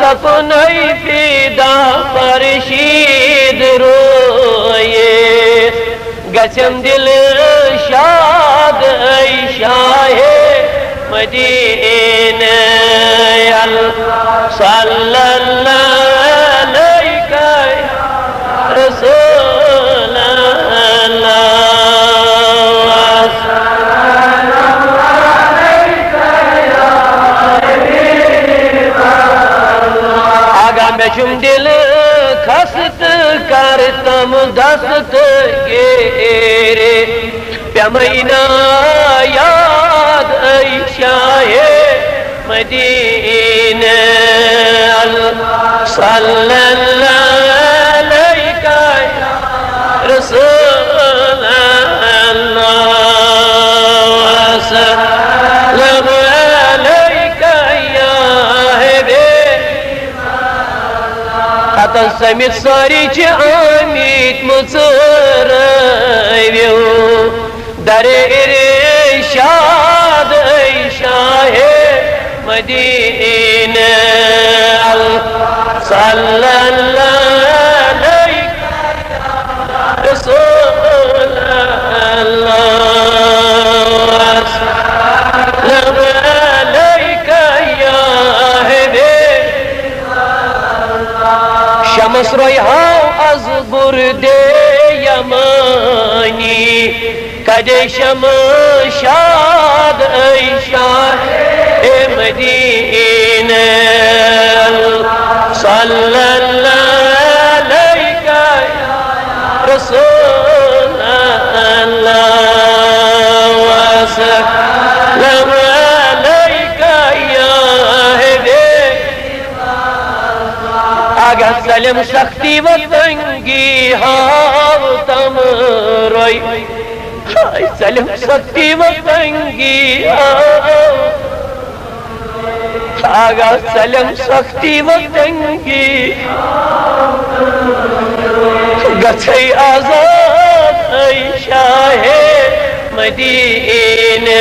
सपनई फिदा परशीद रोये गचम दिल शाद शाहे मदीना सल्लल्लाहु अलैहि रसूल मेचुम दिल खस्त करतम दस्त गेरे प्यमैना याद शाहे मदीना सल्लल्लाहु अलैहि रसूल समित सारी आमित मुसरव्यो दरे इरशाद शाहे मदीना सल्लल्लाहु अलैहि रसूल शमस रोहाव अज बुरदे यमानी कदे शम शाद शाहे मदीना सल्लल्लाहु अलैहि रसूल सलम शक्ति व तंगी हाव तम रोई सलम शक्ति व तंगी आगा सलम शक्ति व तंगी गछई आजाद शाहे मदीना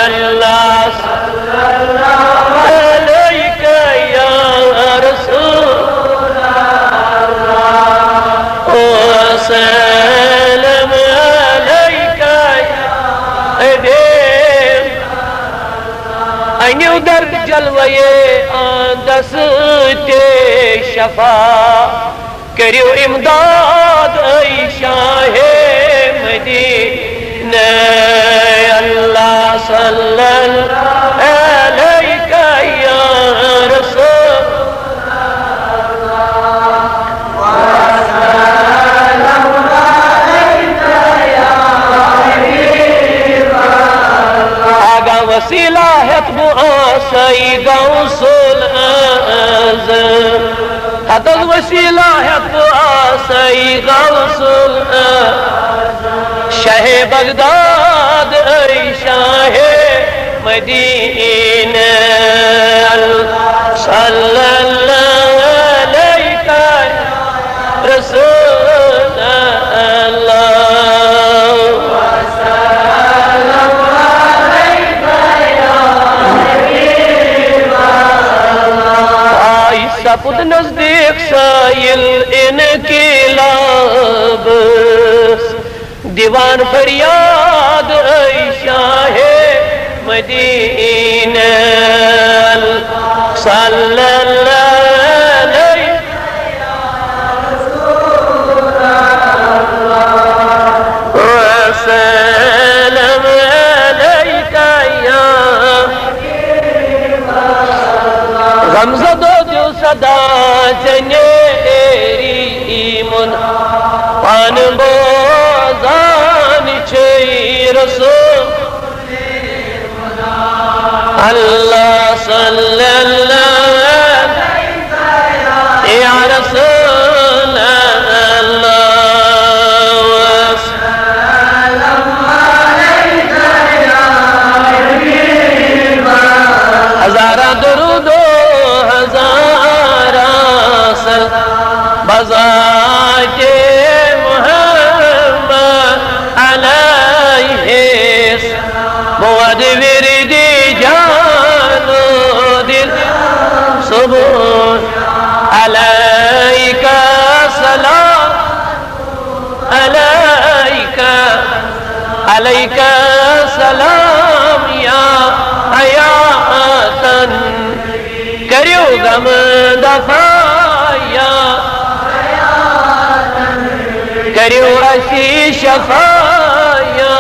अल्लाह सल्लल्लाहु अलैहि या रसूल सलाम अलैका अनु दर जलवे आंदस ते शफा करियो इमदाद शाहे मदीना अल्लाह सल्लल्लाहु अलैका या रसूल वसीला है मुआसई गौसुल आज़म हदल वसीला है मुआसई गौसुल आज़म शाहे बगदाद शाहे मदीना सल्लल्लाहु अलैहि रसूल सपुद नजदीक साइल इनकिलाब दीवान फरियाद शाहे मदीना सल्लल्लाहु अलैहि वसल्लम अलैका या गमज़दो सदा जनेरी मुन पान बोजान रसूल अल्लाह सल्लल्लाहु अलैहि या रसूल अल्लाह अलैका सलाम या हयातन करियो गम दफा या करियो असी शफा या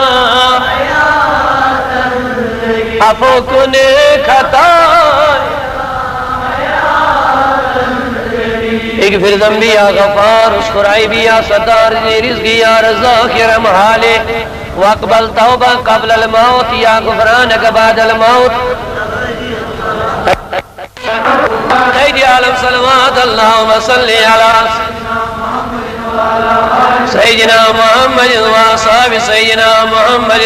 अफो कुने खता इग़फिर ज़ंबी या गफ़ार उश्कुर ऐबी या सत्तार रिज़्क़ी या रज़्ज़ाक़ इरहम हाली वक़्बल तौबा क़ब्ल अल मौत या गुफ़रानक बअदल मौत सय्यिदी आलम सल्लल्लाहु अल्लाहुम्मा सल्लि अला सय्यिदिना मुहम्मद व अस्हाबि सय्यिदिना मुहम्मद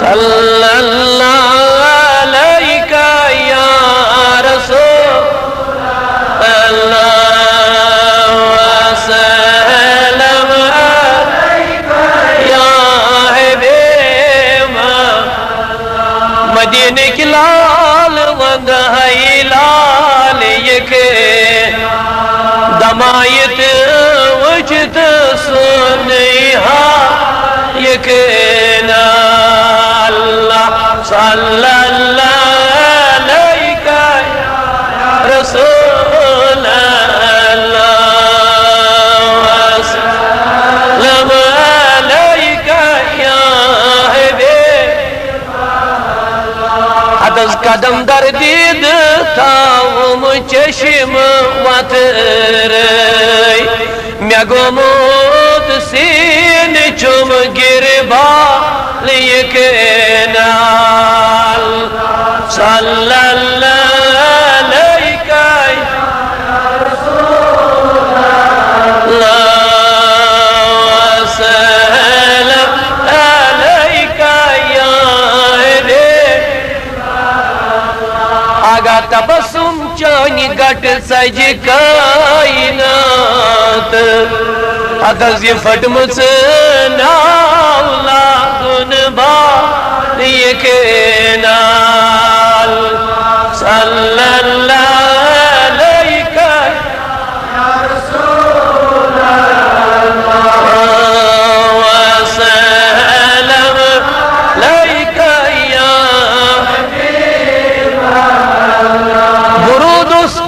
सल्लल्लाहु अलैका या रसूल मदीने की लाल वंद है लाल यके दमायत वजद सुनहा यके ना अल्लाह सल्लल्लाहु अलैका रसूल कदम दर दीद थाम चश्म वतर मे गोमुत सीन चुम गिरबाल नाल सल्लल्लाहु अलैका तबसुम चानी गट सज कायनात अदस ये फटमुच नावला गुन बाल ये नाल सल्लल्लाहु अलैका या रसूल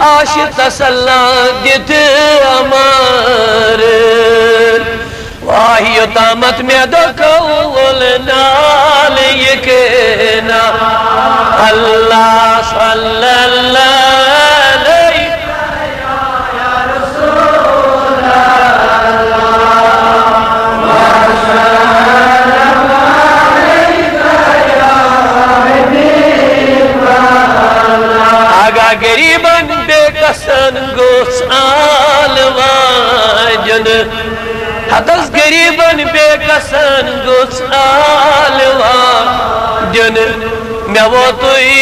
आशिक तसल्ला दित अमर वाहियो तामत में दकौल नाल ये कहना अल्लाह सल्लल्लाहु अलैका या रसूल अल्लाह गरीबन बेकसन गोस आलवाजन हदस गरीबन बेकसन गोस आलवाजन मे वो तुई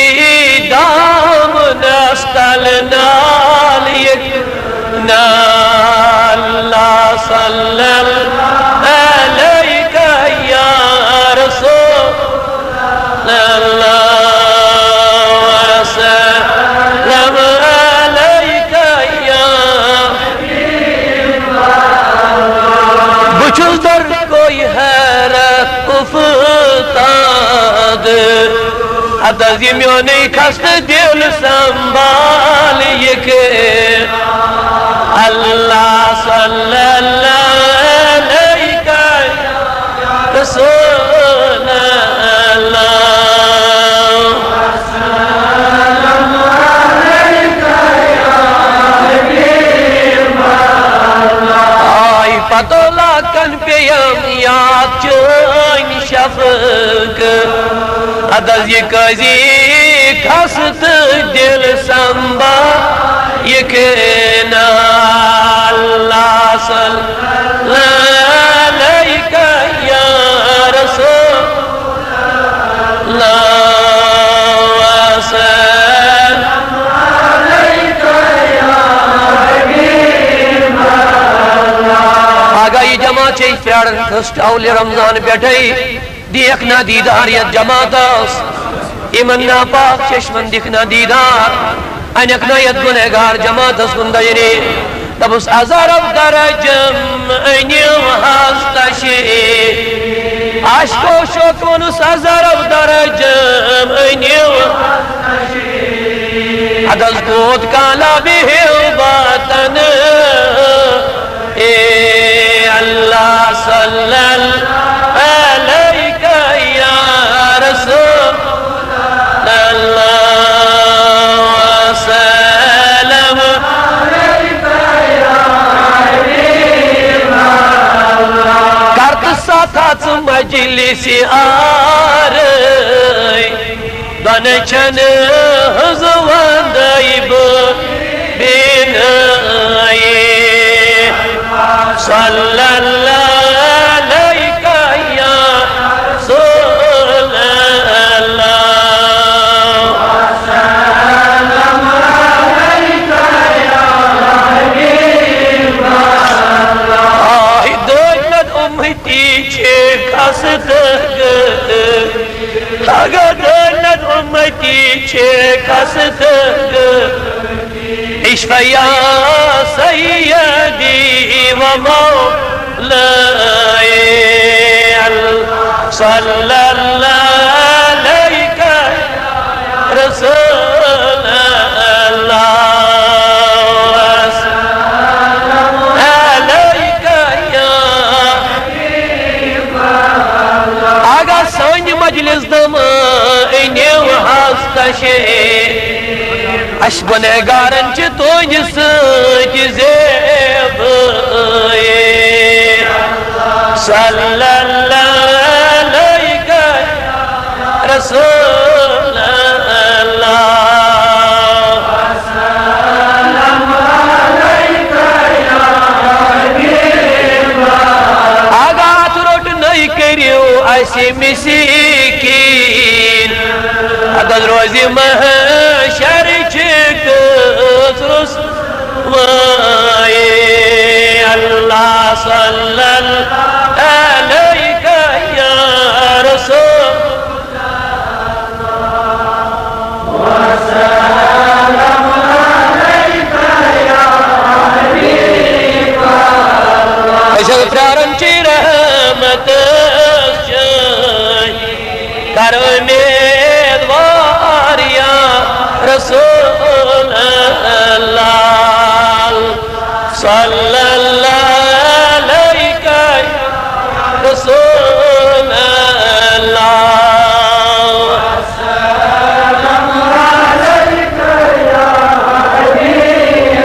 दाम नस्तल नाल यक नाल्लाह सल्लल्लाहु अलैका या रसूल कोई हैरत उफ्ताद अदस म्यो नहीं खस्त दिल संभाल ये के अल्लाह सल्लल्लाहु अलैका या रसूल अल्लाह पतोला कन पे याद चोन शफक अदस ये कजी खस्त दिल संबा ये कहना अल्लाह सल्लल्लाहु अलैका या रसूल औल रमजान बैठे देखना दीदार यत जमात इमन नापाक चश्मन दिखना दीदार अनकना यत गुनहगार जमात कुंदयने तबुस अजरब दरजम अन्यम हस्तशे Aşk o şokunu sazarab daracım öyniv Adaz kut kala bihil batanı Ey Allah sallal aleyke ya Resul Allah ve selam Satat meclisi arıy Danıçanı hızlandayıbı binayı Sallallahu aleyke ya Resulallah Selam aleyke ya Habiballah Ahi dönmet ümmeti Aga dönlet ümmeti kasıtı İşfe ya seyyedi ve mevlayı Sallallahu aleyke Resulallah Meclisde mı enev hasta şey Aşk bu ne garancı toycusu cizebı Sallallahu aleyke Resulallah Selamu aleyke ya Habiballah Aga turot nahi kariyo aisi misikin Agad rozi mahşer çıkız Rusvayı Allah sallallahu aleyke ya Resulallah Ve selamu aleyke ya Habiballah Eşeğfrarın çirahmetı Karmet var ya Resulallah Sallallahu aleyke Resulallah Selamu aleyke ya Habiballah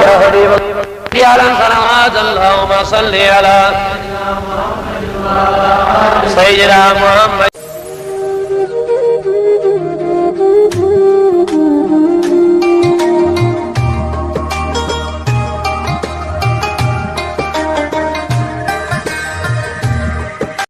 Ya Habiballah Ya Lan salavat Allahümme salli ala Seyyidina Muhammed